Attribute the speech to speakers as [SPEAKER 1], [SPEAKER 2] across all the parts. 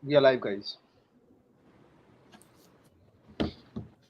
[SPEAKER 1] We are live, guys.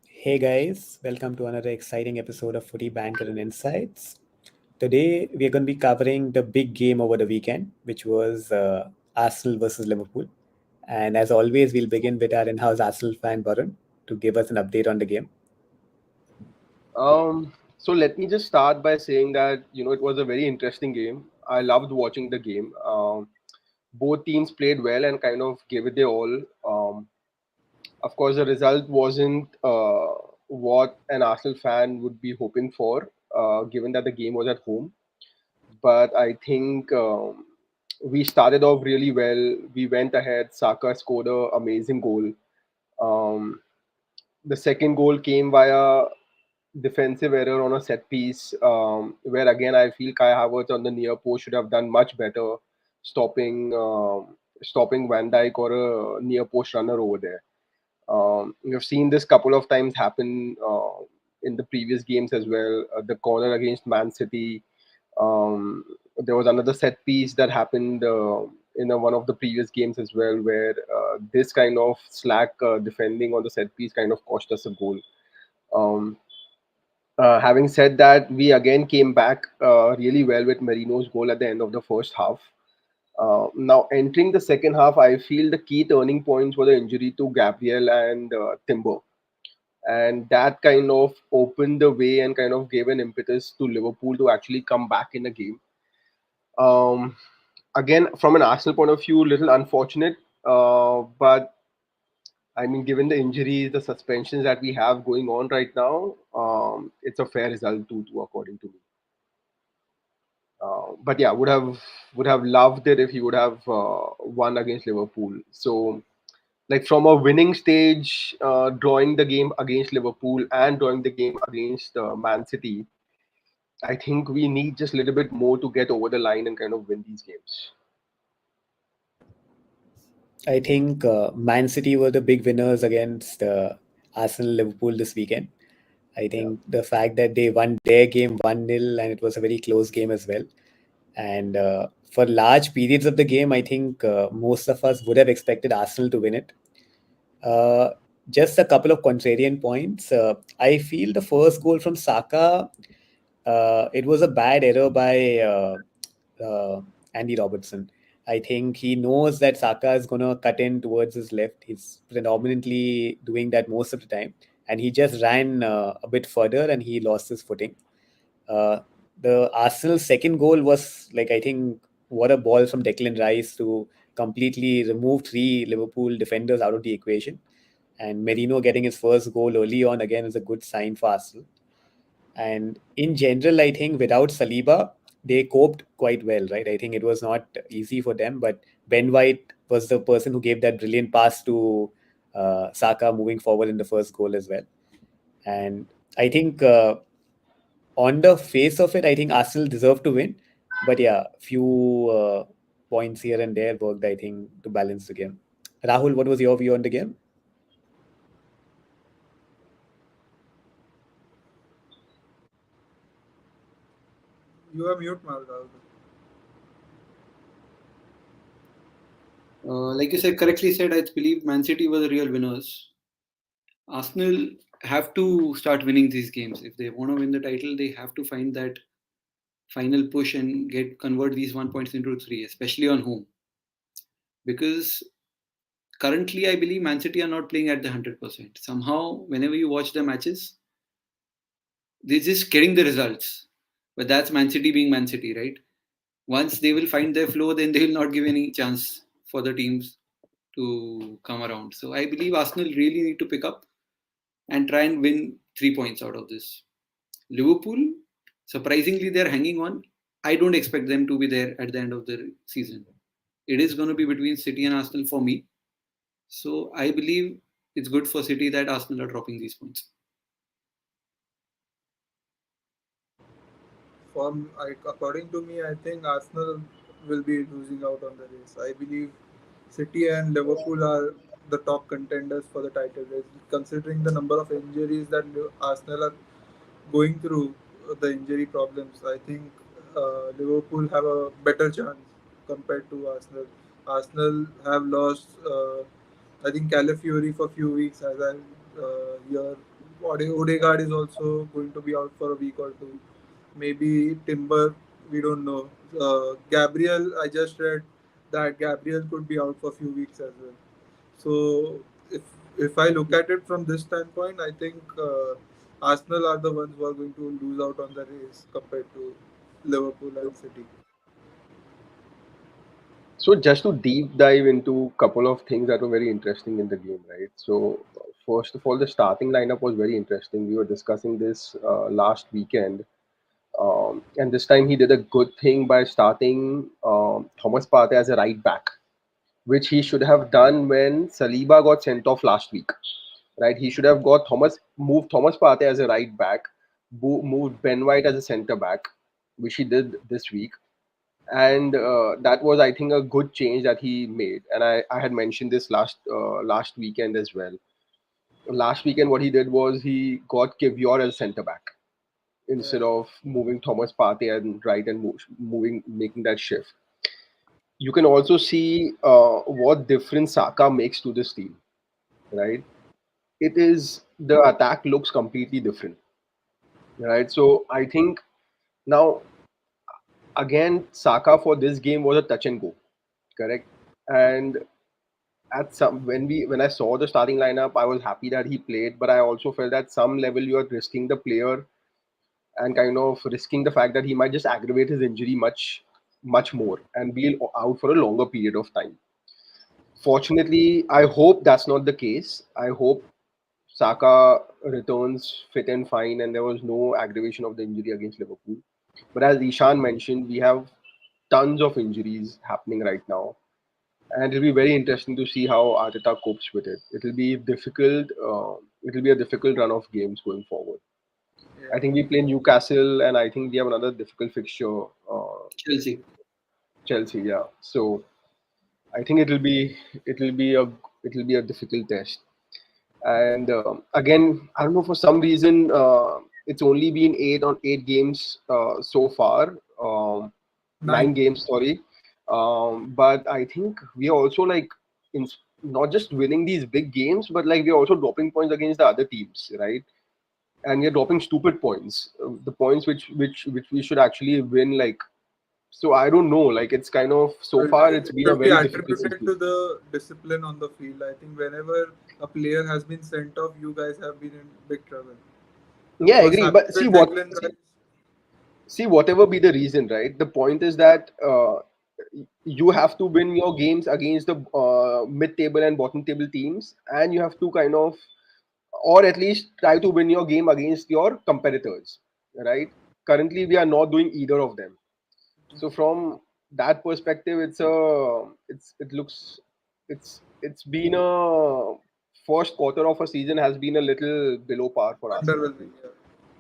[SPEAKER 2] Hey guys, welcome to another exciting episode of Footy Banter and Insights. Today we are going to be covering the big game over the weekend, which was Arsenal versus Liverpool. And as always, we'll begin with our in-house Arsenal fan Varun to give us an update on the game.
[SPEAKER 1] So let me just start by saying that it was a very interesting game. I loved watching the game. Both teams played well and kind of gave it their all. Of course, the result wasn't what an Arsenal fan would be hoping for, given that the game was at home. But I think we started off really well. We went ahead. Saka scored an amazing goal. Um, the second goal came via defensive error on a set piece, where again I feel Kai Havertz on the near post should have done much better, stopping stopping Van Dijk or a near post runner over there. We've seen this couple of times happen in the previous games as well. The corner against Man City. Um, there was another set piece that happened in one of the previous games as well, where this kind of slack defending on the set piece kind of cost us a goal. Um, Having said that, we again came back really well with Marino's goal at the end of the first half. Now, entering the second half, I feel the key turning points were the injury to Gabriel and Timber. And that kind of opened the way and kind of gave an impetus to Liverpool to actually come back in the game. Um, Again, from an Arsenal point of view, little unfortunate, but I mean, given the injuries, the suspensions that we have going on right now, it's a fair result too, according to me. But yeah, would have loved it if he would have won against Liverpool. So, like from a winning stage, drawing the game against Liverpool and drawing the game against Man City, I think we need just a little bit more to get over the line and kind of win these games.
[SPEAKER 2] I think Man City were the big winners against Arsenal Liverpool this weekend. I
[SPEAKER 1] Yeah.
[SPEAKER 2] think the fact that they won their game 1-0 and it was a very close game as well. And for large periods of the game, I think most of us would have expected Arsenal to win it. Uh, just a couple of contrarian points. I feel the first goal from Saka, it was a bad error by Andy Robertson. I think he knows that Saka is going to cut in towards his left. He's predominantly doing that most of the time. And he just ran a bit further and he lost his footing. Uh, the Arsenal second goal was like, I think, what a ball from Declan Rice to completely remove three Liverpool defenders out of the equation. And Merino getting his first goal early on again is a good sign for Arsenal. And in general, I think without Saliba, they coped quite well, right? I think it was not easy for them, but Ben White was the person who gave that brilliant pass to Saka moving forward in the first goal as well. And I think on the face of it, I think Arsenal deserved to win. But yeah, few points here and there worked, I think, to balance the game. Rahul, what was your view on the game?
[SPEAKER 3] You are mute, Malda.
[SPEAKER 4] Like you said, correctly said, I believe Man City were the real winners. Arsenal have to start winning these games. If they want to win the title, they have to find that final push and convert these 1 points into three, especially on home. Because currently, I believe Man City are not playing at the 100%. Somehow, whenever you watch the matches, they're just getting the results. But that's Man City being Man City, right? Once they will find their flow, then they will not give any chance for the teams to come around. So I believe Arsenal really need to pick up and try and win 3 points out of this. Liverpool, surprisingly, they're hanging on. I don't expect them to be there at the end of the season. It is going to be between City and Arsenal for me. So I believe it's good for City that Arsenal are dropping these points.
[SPEAKER 3] According to me, I think Arsenal will be losing out on the race. I believe City and Liverpool are the top contenders for the title race. Considering the number of injuries that Arsenal are going through, the injury problems, I think Liverpool have a better chance compared to Arsenal. Arsenal have lost, I think, Calafiori for a few weeks, as I hear. Odegaard is also going to be out for a week or two. Maybe Timber, we don't know. Gabriel, I just read that Gabriel could be out for a few weeks as well. So if I look at it from this standpoint, I think Arsenal are the ones who are going to lose out on the race compared to Liverpool and City.
[SPEAKER 1] So just to deep dive into a couple of things that were very interesting in the game, right? So first of all, the starting lineup was very interesting. We were discussing this last weekend, and this time he did a good thing by starting Thomas Partey as a right back, which he should have done when Saliba got sent off last week, right? He should have moved Thomas Partey as a right back, moved Ben White as a centre back, which he did this week, and that was, I think, a good change that he made. And I had mentioned this last weekend as well. Last weekend, what he did was he got Kivior as centre back instead
[SPEAKER 3] Yeah,
[SPEAKER 1] of moving Thomas Partey and right and moving making that shift. You can also see what difference Saka makes to this team, right? It is the attack looks completely different, right? So I think now again Saka for this game was a touch and go, correct? And at some when I saw the starting lineup, I was happy that he played, but I also felt at some level you are risking the player and kind of risking the fact that he might just aggravate his injury much more and be out for a longer period of time. Fortunately, I hope that's not the case. I hope Saka returns fit and fine, and there was no aggravation of the injury against Liverpool. But as Ishan mentioned, we have tons of injuries happening right now, and it'll be very interesting to see how Arteta copes with it. It'll be difficult. It'll be a difficult run of games going forward.
[SPEAKER 3] yeah,
[SPEAKER 1] I think we play Newcastle, and I think we have another difficult fixture,
[SPEAKER 4] Chelsea.
[SPEAKER 1] Chelsea. Yeah, so I think it'll be a it'll be a difficult test. And again, I don't know, for some reason it's only been 8 so far, 9
[SPEAKER 3] 9.
[SPEAKER 1] games, sorry. But I think we are also like in not just winning these big games, but like we are also dropping points against the other teams, right? And we are dropping stupid points, the points which we should actually win. Like, so I don't know, like it's kind of, so far
[SPEAKER 3] It
[SPEAKER 1] it's been a
[SPEAKER 3] should be
[SPEAKER 1] very difficult
[SPEAKER 3] attributed
[SPEAKER 1] season.
[SPEAKER 3] to the discipline on the field. I think whenever a player has been sent off, you guys have been in big trouble.
[SPEAKER 1] Yeah, I
[SPEAKER 3] It was
[SPEAKER 1] agree,
[SPEAKER 3] happening
[SPEAKER 1] but
[SPEAKER 3] with Declan Rice.
[SPEAKER 1] see, whatever be the reason, right? The point is that you have to win your games against the mid-table and bottom-table teams, and you have to kind of, or at least try to win your game against your competitors, right? Currently, we are not doing either of them. So from that perspective, it looks, it's been a first quarter of a season has been a little below par for Arsenal, I
[SPEAKER 3] Underwhelming.
[SPEAKER 1] think.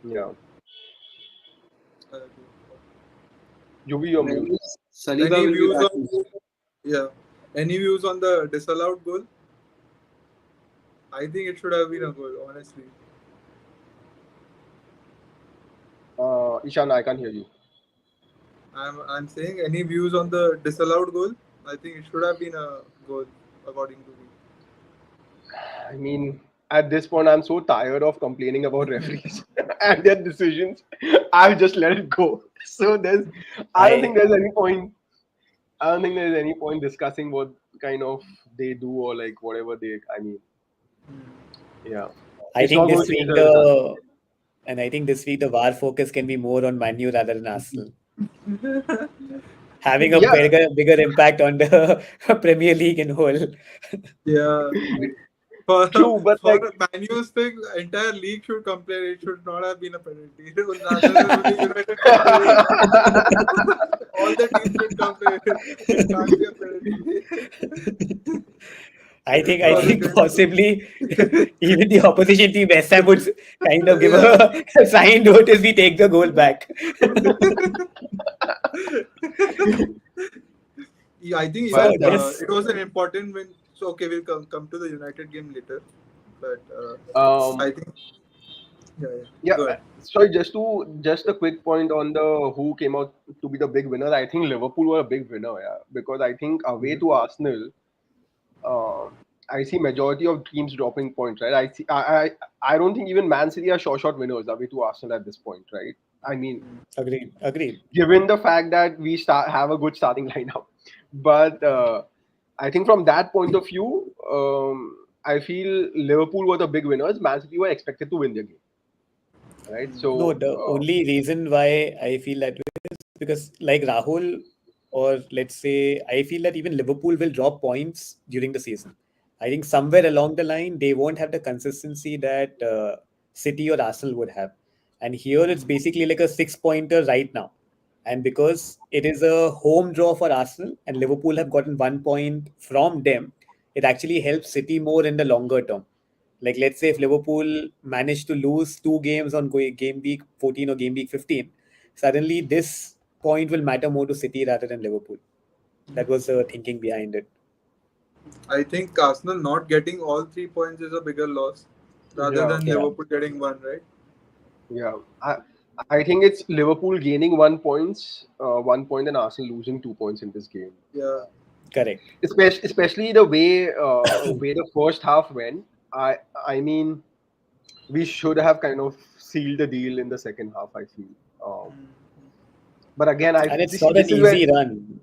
[SPEAKER 3] Yeah,
[SPEAKER 1] Yeah,
[SPEAKER 3] I agree.
[SPEAKER 1] you be your
[SPEAKER 4] And I
[SPEAKER 1] mute.
[SPEAKER 4] guess Saliba
[SPEAKER 3] Any
[SPEAKER 4] will be
[SPEAKER 3] views
[SPEAKER 4] back.
[SPEAKER 3] on Yeah? Any views on the disallowed goal? I think it should have been a goal, honestly.
[SPEAKER 1] Ishan, I can't hear you.
[SPEAKER 3] I'm saying, any views on the disallowed goal? I think it should have been a goal, according to me.
[SPEAKER 1] I mean, at this point, I'm so tired of complaining about referees and their decisions. I've just let it go. So I don't think
[SPEAKER 2] I
[SPEAKER 1] there's any point. I don't think there's any point discussing what kind of they do or like whatever they. I mean, yeah,
[SPEAKER 2] I
[SPEAKER 1] it's not
[SPEAKER 2] think
[SPEAKER 1] going
[SPEAKER 2] this
[SPEAKER 1] to change
[SPEAKER 2] week
[SPEAKER 1] the result.
[SPEAKER 2] the VAR focus can be more on Manu rather than Arsenal, having a
[SPEAKER 1] Yeah,
[SPEAKER 2] bigger impact on the Premier League in whole.
[SPEAKER 3] Yeah. For
[SPEAKER 1] true, but
[SPEAKER 3] for
[SPEAKER 1] like,
[SPEAKER 3] Man U's thing, entire league should complain. It should not have been a penalty. It was only United complaining. All the teams should complain. It can't be a penalty.
[SPEAKER 2] I
[SPEAKER 3] For the
[SPEAKER 2] think
[SPEAKER 3] greater
[SPEAKER 2] possibly
[SPEAKER 3] good.
[SPEAKER 2] even the opposition team West Ham would kind of give a signed notice. We take the goal back.
[SPEAKER 3] Yeah, I think
[SPEAKER 2] So
[SPEAKER 1] but
[SPEAKER 3] even
[SPEAKER 2] this
[SPEAKER 3] it was an important win. So okay, we'll come to the United game later. But
[SPEAKER 1] um,
[SPEAKER 3] I think Yeah, yeah.
[SPEAKER 1] Yeah,
[SPEAKER 3] Go ahead.
[SPEAKER 1] sorry, just a quick point on the who came out to be the big winner. I think Liverpool were a big winner, yeah, because I think away
[SPEAKER 2] Mhm.
[SPEAKER 1] to Arsenal, uh, I see majority of teams dropping points, right? I don't think even Man City are short winners away to Arsenal at this point, right? I mean,
[SPEAKER 2] Agreed. Agreed.
[SPEAKER 1] given the fact that we start have a good starting lineup, but I think from that point of view, I feel Liverpool were the big winners. Man City were expected to win their game, right?
[SPEAKER 2] No,
[SPEAKER 1] So.
[SPEAKER 2] the only reason why I feel that way is because, like Rahul, or let's say, I feel that even Liverpool will drop points during the season. I think somewhere along the line, they won't have the consistency that City or Arsenal would have. And here it's basically like a 6 pointer right now. And because it is a home draw for Arsenal and Liverpool have gotten 1 point from them, it actually helps City more in the longer term. Like, let's say if Liverpool managed to lose two games on game week 14 or game week 15, suddenly this point will matter more to City rather than Liverpool. That was the thinking behind it.
[SPEAKER 3] I think Arsenal not getting all 3 points is a bigger loss rather
[SPEAKER 1] Yeah,
[SPEAKER 3] than
[SPEAKER 2] Yeah,
[SPEAKER 3] Liverpool getting one, right?
[SPEAKER 1] yeah. I think it's Liverpool gaining 1 point, and Arsenal losing 2 points in this game.
[SPEAKER 3] Yeah.
[SPEAKER 2] correct.
[SPEAKER 1] Especially the way the first half went. I I mean, we should have kind of sealed the deal in the second half. I feel. But again,
[SPEAKER 2] And it's
[SPEAKER 1] this
[SPEAKER 2] not an
[SPEAKER 1] this is where
[SPEAKER 2] easy run.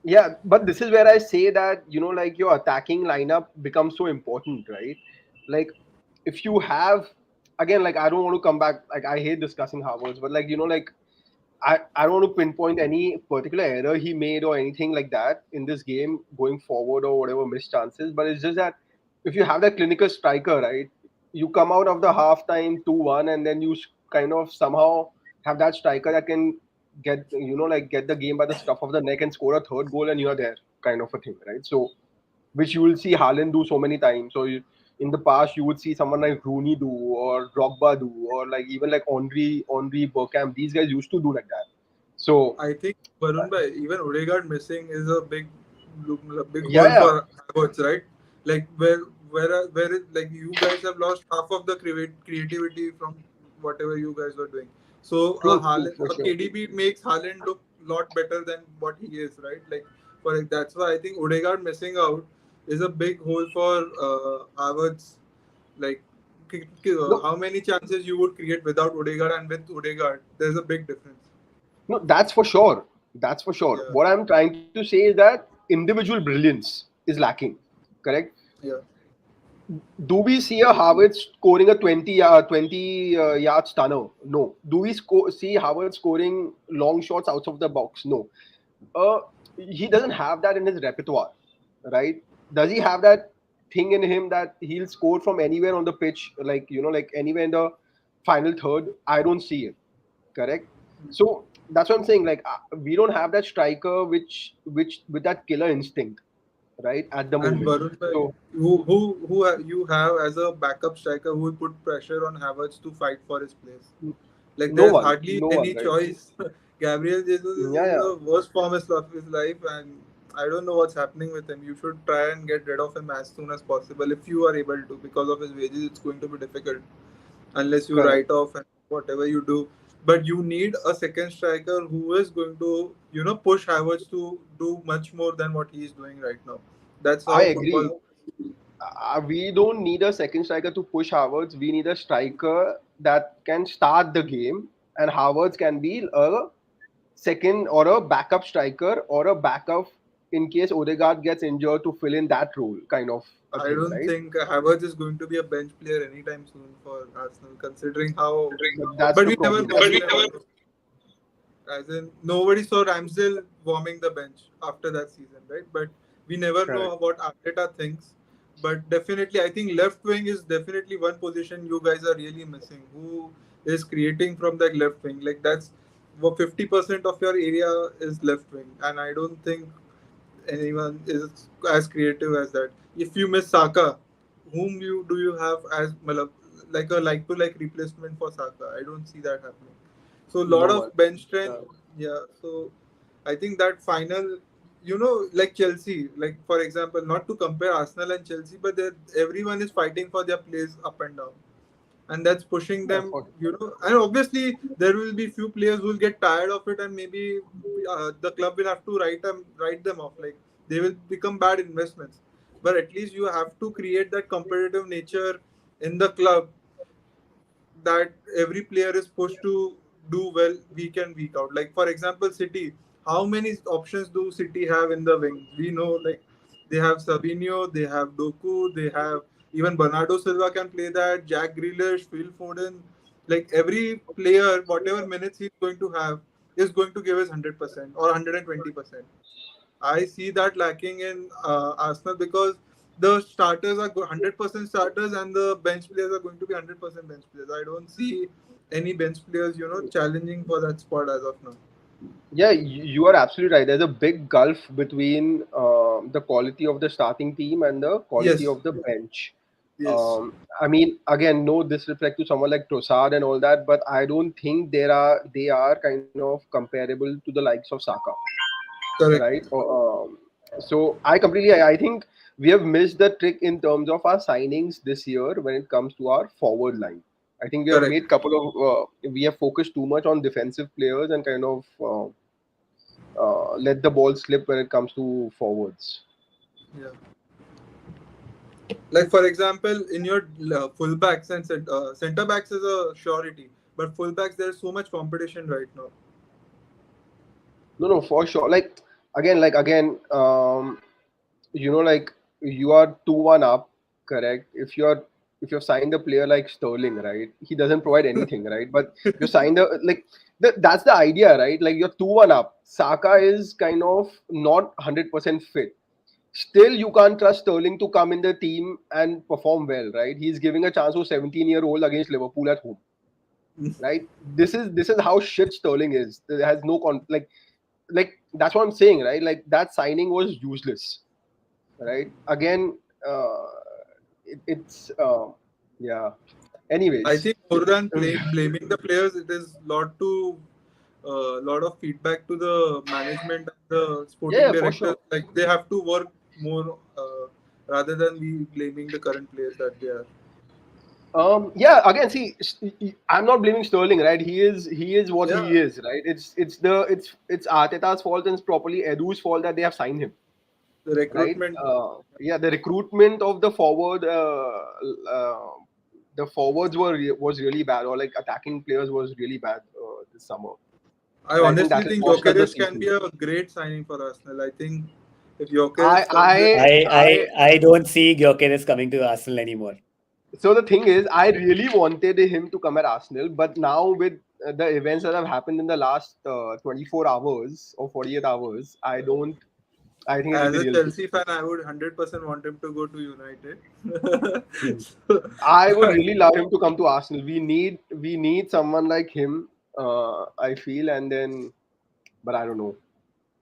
[SPEAKER 1] yeah, but this is where I say that like your attacking lineup becomes so important, right? Like if you have again, like I don't want to come back. Like I hate discussing Harvards, but like like I don't want to pinpoint any particular error he made or anything like that in this game going forward or whatever missed chances. But it's just that if you have that clinical striker, right, you come out of the halftime 2-1 and then you kind of somehow have that striker that can get like get the game by the scruff of the neck and score a third goal and you're there kind of a thing, right? So which you will see Haaland do so many times. So in the past, you would see someone like Rooney do or Drogba do or like even like Henri Bergkamp. These guys used to do like that. So
[SPEAKER 3] I think Varun bhai, even Odegaard missing is a big
[SPEAKER 1] yeah,
[SPEAKER 3] hole
[SPEAKER 1] yeah,
[SPEAKER 3] for Havertz, right? Like like you guys have lost half of the creativity from whatever you guys were doing. So
[SPEAKER 1] true for sure.
[SPEAKER 3] KDB makes Haaland look lot better than what he is, right? Like that's why I think Odegaard missing out is a big hole for Havertz. Like
[SPEAKER 1] No,
[SPEAKER 3] how many chances you would create without Odegaard and with Odegaard, there's a big difference.
[SPEAKER 1] no, that's for sure. That's for sure.
[SPEAKER 3] Yeah,
[SPEAKER 1] What I'm trying to say is that individual brilliance is lacking. Correct?
[SPEAKER 3] yeah.
[SPEAKER 1] Do we see a Harvard scoring a 20 yard stunner? No. Do we see Harvard scoring long shots out of the box? No. uh, he doesn't have that in his repertoire, right? Does he have that thing in him that he'll score from anywhere on the pitch, like like anywhere in the final third? I don't see it. Correct. So that's what I'm saying. Like we don't have that striker which with that killer instinct, right? At the
[SPEAKER 3] And
[SPEAKER 1] moment.
[SPEAKER 3] Varun, bhai,
[SPEAKER 1] So
[SPEAKER 3] you have as a backup striker who will put pressure on Havertz to fight for his place? Like
[SPEAKER 1] no
[SPEAKER 3] there's
[SPEAKER 1] one,
[SPEAKER 3] hardly
[SPEAKER 1] no one,
[SPEAKER 3] any
[SPEAKER 1] right?
[SPEAKER 3] choice. Gabriel Jesus is
[SPEAKER 1] Yeah,
[SPEAKER 3] in
[SPEAKER 1] yeah.
[SPEAKER 3] the worst form of his life, and I don't know what's happening with him. You should try and get rid of him as soon as possible if you are able to. Because of his wages, it's going to be difficult unless you
[SPEAKER 1] Correct.
[SPEAKER 3] write off and whatever you do. But you need a second striker who is going to, push Havertz to do much more than what he is doing right now. That's
[SPEAKER 1] I
[SPEAKER 3] how football.
[SPEAKER 1] agree. We don't need a second striker to push Havertz. We need a striker that can start the game, and Havertz can be a second or a backup striker or a backup in case Odegaard gets injured to fill in that role, kind of a
[SPEAKER 3] I
[SPEAKER 1] thing,
[SPEAKER 3] don't
[SPEAKER 1] right?
[SPEAKER 3] think Havertz is going to be a bench player anytime soon for Arsenal, considering how.
[SPEAKER 1] But that's
[SPEAKER 3] But
[SPEAKER 1] the
[SPEAKER 3] we never
[SPEAKER 1] problem.
[SPEAKER 3] know. As in, nobody saw Ramsdale warming the bench after that season, right? But we never
[SPEAKER 1] Correct.
[SPEAKER 3] know what Arteta thinks. But definitely, I think left wing is definitely one position you guys are really missing. Who is creating from that left wing? Like that's 50% of your area is left wing, and I don't think anyone is as creative as that. If you miss Saka, whom you do you have as like a like to like replacement for Saka? I don't see that happening. So a
[SPEAKER 1] No
[SPEAKER 3] lot
[SPEAKER 1] one.
[SPEAKER 3] of bench strength.
[SPEAKER 1] Uh,
[SPEAKER 3] Yeah. So I think that final, like Chelsea, like for example, not to compare Arsenal and Chelsea, but everyone is fighting for their place up and down. and that's pushing
[SPEAKER 1] Yeah,
[SPEAKER 3] them.
[SPEAKER 1] for
[SPEAKER 3] And obviously there will be few players who will get tired of it, and maybe the club will have to write them off. Like they will become bad investments. But at least you have to create that competitive nature in the club, that every player is supposed to do well week in week out. Like for example, City. How many options do City have in the wing? We know, like they have Sabinho, they have Doku, they have even Bernardo Silva can play that. Jack Grealish, Phil Foden. Like every player, whatever minutes he's going to have, is going to give his 100% or 120%. I see that lacking in Arsenal, because the starters are 100% starters and the bench players are going to be 100% bench players. I don't see any bench players, challenging for that spot as of now.
[SPEAKER 1] Yeah, you are absolutely right. There's a big gulf between the quality of the starting team and the quality
[SPEAKER 3] Yes,
[SPEAKER 1] of the bench.
[SPEAKER 3] yes,
[SPEAKER 1] I mean, again, no disrespect to someone like Trossard and all that, but I don't think they are kind of comparable to the likes of Saka,
[SPEAKER 3] correct,
[SPEAKER 1] right? So I think we have missed the trick in terms of our signings this year when it comes to our forward line. I think we have
[SPEAKER 3] correct.
[SPEAKER 1] made couple of we have focused too much on defensive players and kind of let the ball slip when it comes to forwards.
[SPEAKER 3] Yeah. Like for example, in your fullbacks and center backs is a surety, but fullbacks there's so much competition right now.
[SPEAKER 1] No, no, for sure. Like again, like you are 2-1 up, correct? If you've signed a player like Sterling, right? He doesn't provide anything, right? But you signed that's the idea, right? Like you're 2-1 up. Saka is kind of not 100% fit. Still, you can't trust Sterling to come in the team and perform well, right? He's giving a chance to a 17-year-old against Liverpool at home, right? This is how shit Sterling is. It has no like that's what I'm saying, right? Like that signing was useless, right? Again, it's yeah.
[SPEAKER 3] I
[SPEAKER 1] Anyways,
[SPEAKER 3] think more than blaming the players, it is lot of feedback to the management and the sporting
[SPEAKER 1] yeah, for
[SPEAKER 3] directors.
[SPEAKER 1] sure.
[SPEAKER 3] Like they have to work more, rather than we blaming the current players that they are.
[SPEAKER 1] Yeah. Again, see, I'm not blaming Sterling, right? He is what
[SPEAKER 3] Yeah,
[SPEAKER 1] he is, right? It's Arteta's fault and it's properly Edu's fault that they have signed him,
[SPEAKER 3] the
[SPEAKER 1] right?
[SPEAKER 3] recruitment.
[SPEAKER 1] Yeah, the recruitment of uh, the forwards was really bad, or like attacking players was really bad this summer,
[SPEAKER 3] I
[SPEAKER 1] and I think
[SPEAKER 3] honestly
[SPEAKER 1] that has
[SPEAKER 3] think
[SPEAKER 1] cost us the
[SPEAKER 3] Gyökeres can be
[SPEAKER 1] season.
[SPEAKER 3] a great signing for Arsenal. I think if
[SPEAKER 1] I
[SPEAKER 3] Gyökeres comes in,
[SPEAKER 1] I
[SPEAKER 2] I
[SPEAKER 1] I
[SPEAKER 2] I I don't see Gyökeres coming to Arsenal anymore.
[SPEAKER 1] So the thing is, I really wanted him to come at Arsenal, but now with the events that have happened in the last 24 hours or 48 hours, I don't. I think it will
[SPEAKER 3] as
[SPEAKER 1] be
[SPEAKER 3] a
[SPEAKER 1] real soon.
[SPEAKER 3] Chelsea fan, I would 100% want him to go to United.
[SPEAKER 2] Hmm.
[SPEAKER 1] I would really love him to come to Arsenal. We need someone like him. I feel, and then, but I don't know.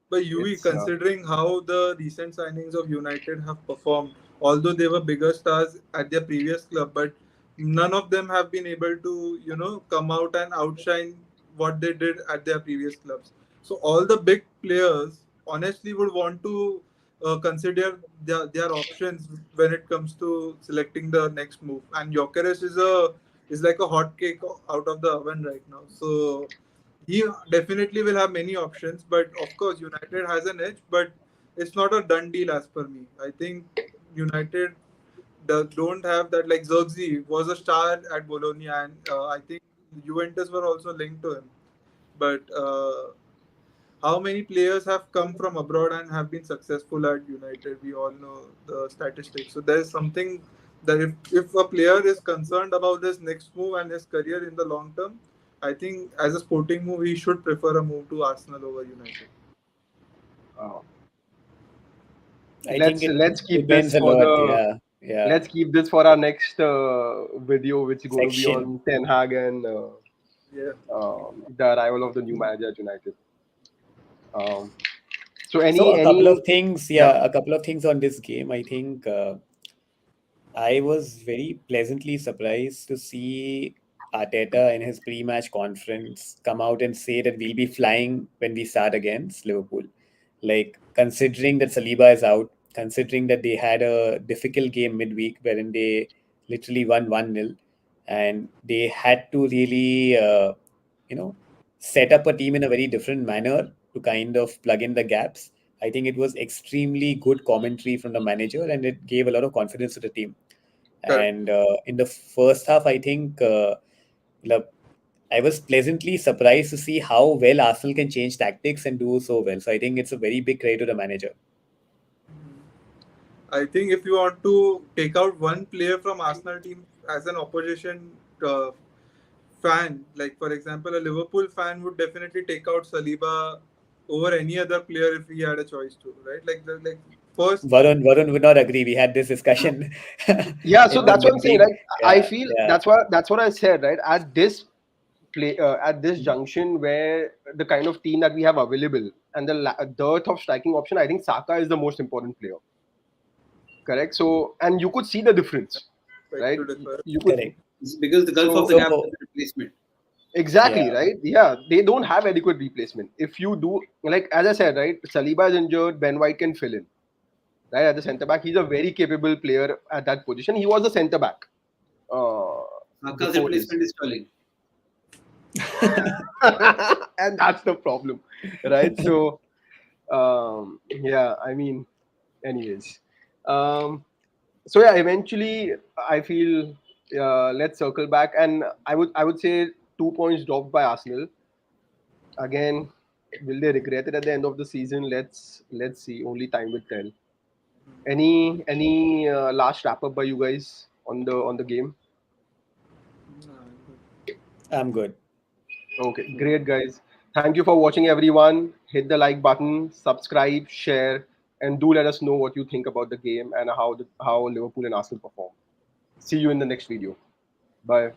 [SPEAKER 3] But Yui,
[SPEAKER 1] It's
[SPEAKER 3] considering how the recent signings of United have performed, although they were bigger stars at their previous club, but none of them have been able to, come out and outshine what they did at their previous clubs. So all the big players honestly would want to consider their options when it comes to selecting the next move. And Jokeres is like a hot cake out of the oven right now. So he definitely will have many options, but of course, United has an edge, but it's not a done deal as per me. I think United don't have that. Like Zirkzee was a star at Bologna, and I think Juventus were also linked to him. But how many players have come from abroad and have been successful at United? We all know the statistics. So there's something that if a player is concerned about his next move and his career in the long term, I think as a sporting move, he should prefer a move to Arsenal over United.
[SPEAKER 1] uh,
[SPEAKER 2] I think
[SPEAKER 1] let's
[SPEAKER 2] it
[SPEAKER 1] let's keep this
[SPEAKER 2] depends a
[SPEAKER 1] for
[SPEAKER 2] lot.
[SPEAKER 1] the
[SPEAKER 2] Yeah, yeah.
[SPEAKER 1] let's keep this for our next video, which is going to be
[SPEAKER 2] Section.
[SPEAKER 1] on Ten Hag and
[SPEAKER 3] Yeah.
[SPEAKER 1] the arrival of the new manager at United. Um, so
[SPEAKER 2] So a couple of
[SPEAKER 1] any
[SPEAKER 2] things,
[SPEAKER 1] yeah.
[SPEAKER 2] yeah, a couple of things on this game. I think I was very pleasantly surprised to see Arteta in his pre-match conference come out and say that we'll be flying when we start against Liverpool. Like considering that Saliba is out, considering that they had a difficult game midweek wherein they literally won 1-0, and they had to really, set up a team in a very different manner to kind of plug in the gaps. I think it was extremely good commentary from the manager, and it gave a lot of confidence to the team.
[SPEAKER 3] Correct.
[SPEAKER 2] And in the first half, I think I was pleasantly surprised to see how well Arsenal can change tactics and do so well. So I think it's a very big credit to the manager.
[SPEAKER 3] I think if you want to take out one player from Arsenal team as an opposition fan, like for example, a Liverpool fan would definitely take out Saliba over any other player if he had a choice to, right? Like first,
[SPEAKER 2] Varun would not agree. We had this discussion
[SPEAKER 1] Yeah, so
[SPEAKER 2] in the
[SPEAKER 1] that's what I'm saying,
[SPEAKER 2] meeting.
[SPEAKER 1] right? I
[SPEAKER 2] Yeah,
[SPEAKER 1] feel
[SPEAKER 2] yeah.
[SPEAKER 1] that's what I said, right? At this play, at this junction where the kind of team that we have available and the dearth of striking option, I think Saka is the most important player. Correct. So, and you could see the difference,
[SPEAKER 3] like
[SPEAKER 1] right?
[SPEAKER 3] to differ.
[SPEAKER 1] You could.
[SPEAKER 2] Correct.
[SPEAKER 4] It's because the gulf of
[SPEAKER 1] So
[SPEAKER 4] the gap
[SPEAKER 2] So
[SPEAKER 4] is the replacement.
[SPEAKER 1] exactly,
[SPEAKER 2] yeah,
[SPEAKER 1] right? Yeah, they don't have adequate replacement. If you do, like as I said, right, Saliba is injured, Ben White can fill in, right, at the centre back. He's a very capable player at that position. He was a centre back uh,
[SPEAKER 4] Saka's
[SPEAKER 1] before this,
[SPEAKER 4] replacement is Sterling.
[SPEAKER 1] and that's the problem, right? So, yeah, I mean, anyways, um, so yeah, eventually, I feel let's circle back, and I would say 2 points dropped by Arsenal again. Will they regret it at the end of the season? Let's see. Only time will tell. Any last wrap up by you guys on the game?
[SPEAKER 2] I'm good.
[SPEAKER 1] Okay, great guys. Thank you for watching, everyone. Hit the like button, subscribe, share, and do let us know what you think about the game and how Liverpool and Arsenal perform. See you in the next video. Bye.